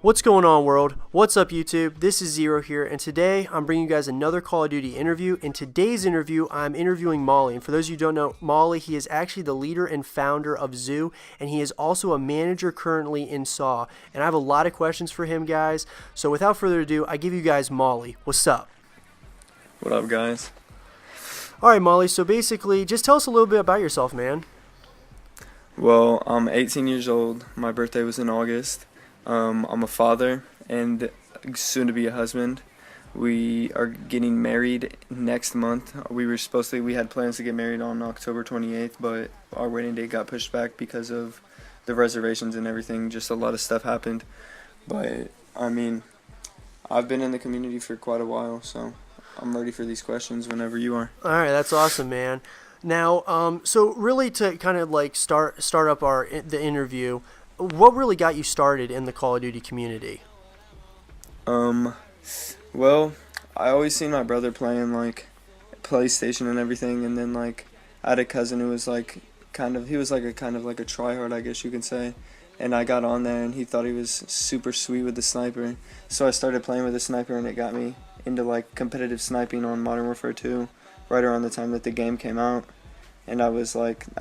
What's going on, world? What's up, YouTube? This is Zero here, and today I'm bringing you guys another Call of Duty interview. In today's interview, I'm interviewing Molly, and for those of you who don't know, Molly, he is actually the leader and founder of Zoo, and he is also a manager currently in SAW, and I have a lot of questions for him, guys. So without further ado, I give you guys Molly. What's up? What up, guys? All right, Molly, so basically, just tell us a little bit about yourself, man. Well, I'm 18 years old. My birthday was in August. I'm a father and soon to be a husband. We are getting married next month. We had plans to get married on October 28th, but our wedding date got pushed back because of the reservations and everything. Just a lot of stuff happened. But, I mean, I've been in the community for quite a while, so I'm ready for these questions whenever you are. All right, that's awesome, man. Now, so really to kind of like start up the interview, what really got you started in the Call of Duty community? Well, I always seen my brother playing like PlayStation and everything, and then like I had a cousin who was like he was like a kind of like a tryhard, I guess you could say. And I got on there and he thought he was super sweet with the sniper. So I started playing with the sniper and it got me into like competitive sniping on Modern Warfare 2 right around the time that the game came out. And I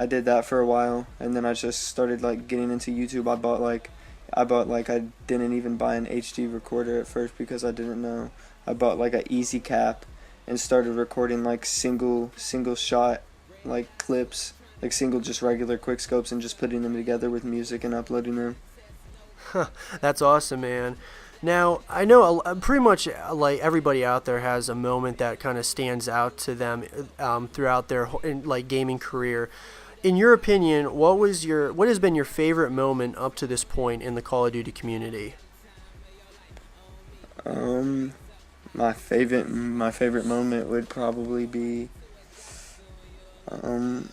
did that for a while, and then I just started like getting into YouTube. I didn't even buy an HD recorder at first because I didn't know. I bought like a Easy Cap and started recording like single shot like clips, like single just regular quick scopes, and just putting them together with music and uploading them. That's awesome, man. Now, I know pretty much like everybody out there has a moment that kind of stands out to them throughout their like gaming career. In your opinion, what has been your favorite moment up to this point in the Call of Duty community? My favorite moment would probably be man,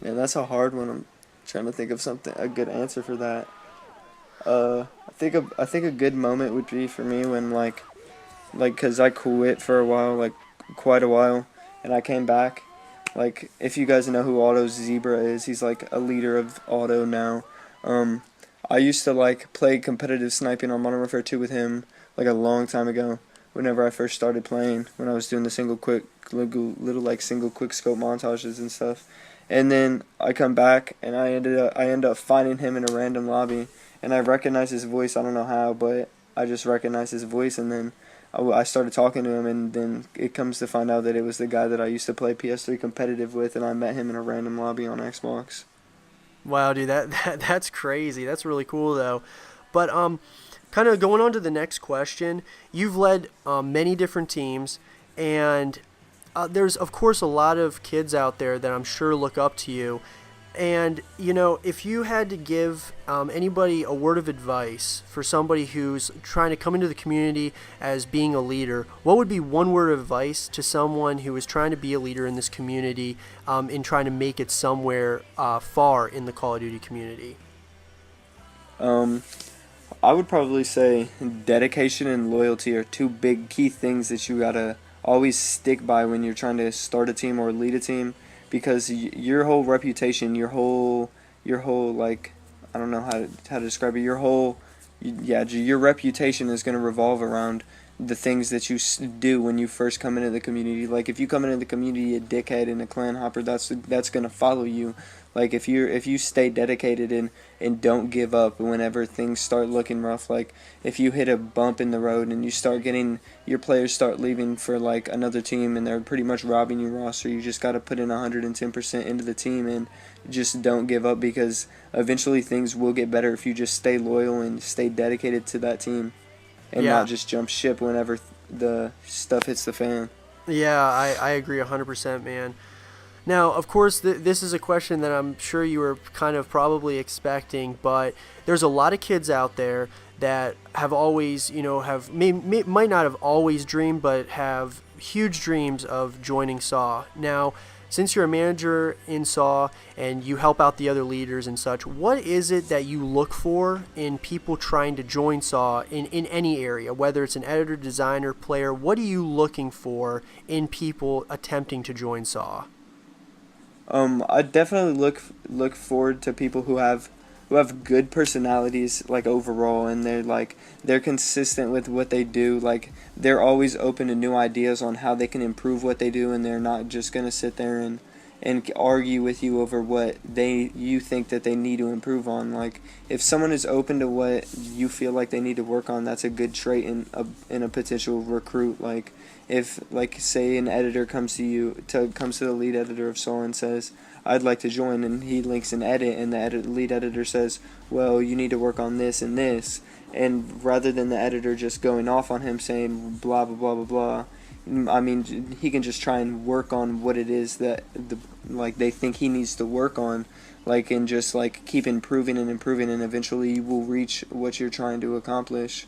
that's a hard one. I'm trying to think of a good answer for that. I think a good moment would be for me when like 'cause I quit for a while, like quite a while, and I came back. Like, if you guys know who Otto Zebra is, he's like a leader of Auto now. I used to like play competitive sniping on Modern Warfare 2 with him like a long time ago. Whenever I first started playing, when I was doing the single quick scope montages and stuff, and then I come back and I end up finding him in a random lobby. And I recognized his voice. I don't know how, but I just recognized his voice, and then I started talking to him, and then it comes to find out that it was the guy that I used to play PS3 competitive with, and I met him in a random lobby on Xbox. Wow, dude, that's crazy. That's really cool, though. But kind of going on to the next question, you've led many different teams, and there's of course a lot of kids out there that I'm sure look up to you. And, you know, if you had to give anybody a word of advice for somebody who's trying to come into the community as being a leader, what would be one word of advice to someone who is trying to be a leader in this community in trying to make it somewhere far in the Call of Duty community? I would probably say dedication and loyalty are two big key things that you gotta always stick by when you're trying to start a team or lead a team. Because your whole reputation, your whole like, I don't know how to describe it. Your reputation is going to revolve around the things that you do when you first come into the community. Like, if you come into the community a dickhead and a clan hopper, that's going to follow you. Like, if you stay dedicated and don't give up whenever things start looking rough, like if you hit a bump in the road and you start getting your players start leaving for like another team and they're pretty much robbing your roster, you just got to put in 110% into the team and just don't give up, because eventually things will get better if you just stay loyal and stay dedicated to that team and not just jump ship whenever the stuff hits the fan. Yeah, I agree 100%, man. Now, of course, this is a question that I'm sure you were kind of probably expecting, but there's a lot of kids out there that have always, you know, might not have always dreamed, but have huge dreams of joining SAW. Now, since you're a manager in SAW and you help out the other leaders and such, what is it that you look for in people trying to join SAW in any area, whether it's an editor, designer, player? What are you looking for in people attempting to join SAW? I definitely look forward to people who have who have good personalities like overall, and they're consistent with what they do. Like they're always open to new ideas on how they can improve what they do, and they're not just gonna sit there and argue with you over what you think that they need to improve on. Like if someone is open to what you feel like they need to work on, that's a good trait in a potential recruit. Like if like say an editor comes to the lead editor of Saul and says, I'd like to join, and he links an edit, and the lead editor says, well, you need to work on this and this, and rather than the editor just going off on him saying blah blah blah blah blah, I mean, he can just try and work on what it is that they think he needs to work on, like, and just like keep improving and improving, and eventually you will reach what you're trying to accomplish.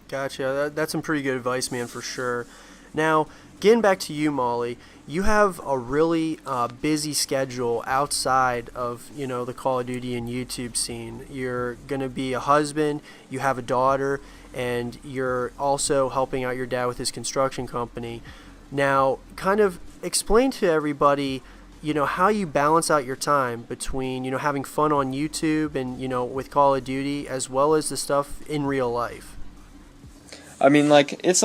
Gotcha. That's some pretty good advice, man, for sure. Now, getting back to you, Molly, you have a really busy schedule outside of, the Call of Duty and YouTube scene. You're going to be a husband, you have a daughter, and you're also helping out your dad with his construction company. Now, kind of explain to everybody, how you balance out your time between, having fun on YouTube and, with Call of Duty, as well as the stuff in real life. I mean, it's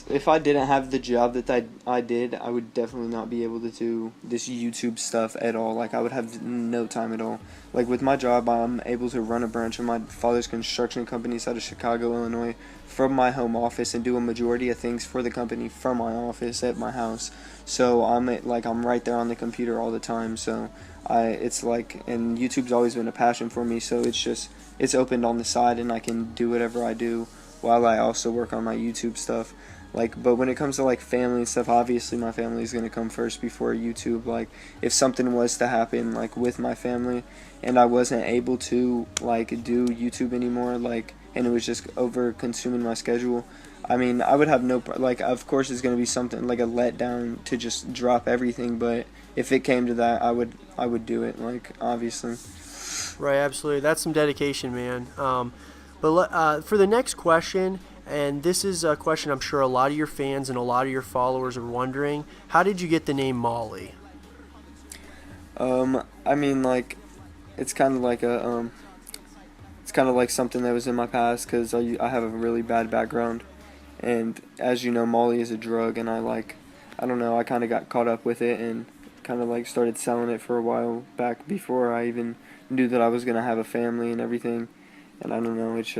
if I didn't have the job that I did, I would definitely not be able to do this YouTube stuff at all. Like, I would have no time at all. Like, with my job, I'm able to run a branch of my father's construction company out of Chicago, Illinois, from my home office, and do a majority of things for the company from my office at my house. So I'm right there on the computer all the time. So and YouTube's always been a passion for me. So it's opened on the side, and I can do whatever I do while I also work on my YouTube stuff. But when it comes to family and stuff, obviously my family is going to come first before YouTube. Like, if something was to happen with my family and I wasn't able to do YouTube anymore, and it was just over consuming my schedule, I mean, I would have of course it's going to be something like a letdown to just drop everything, but if it came to that, I would do it, obviously. Right, absolutely. That's some dedication, man. But for the next question, and this is a question I'm sure a lot of your fans and a lot of your followers are wondering, how did you get the name Molly? I mean, it's kind of like something that was in my past, because I have a really bad background, and as you know, Molly is a drug, and I don't know, I kind of got caught up with it and kind of started selling it for a while back before I even knew that I was gonna have a family and everything. And I don't know, it's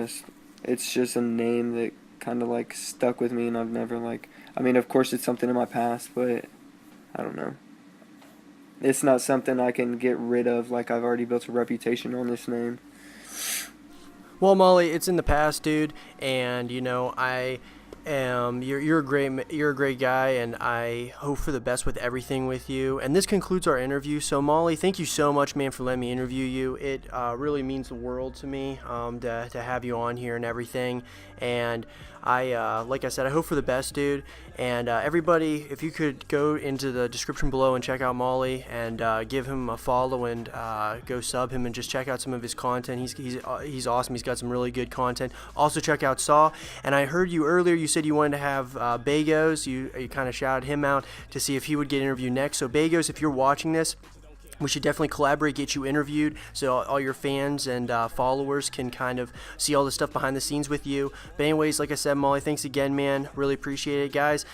just a name that kind of stuck with me, and I've never I mean, of course it's something in my past, but I don't know. It's not something I can get rid of. I've already built a reputation on this name. Well, Molly, it's in the past, dude, and you're a great guy, and I hope for the best with everything with you. And this concludes our interview. So, Molly, thank you so much, man, for letting me interview you. It really means the world to me to have you on here and everything. And like I said, I hope for the best, dude. And everybody, if you could go into the description below and check out Molly and give him a follow and go sub him and just check out some of his content. He's awesome. He's got some really good content. Also check out Saw. And I heard you earlier. You said you wanted to have Bagos. You kind of shouted him out to see if he would get interviewed next. So Bagos, if you're watching this, we should definitely collaborate, get you interviewed, so all your fans and followers can kind of see all the stuff behind the scenes with you. But anyways, like I said, Molly, thanks again, man. Really appreciate it, guys.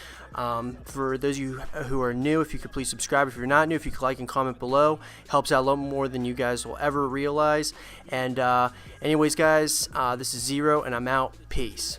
For those of you who are new, if you could please subscribe. If you're not new, if you could like and comment below. Helps out a lot more than you guys will ever realize. And anyways, guys, this is Zero, and I'm out. Peace.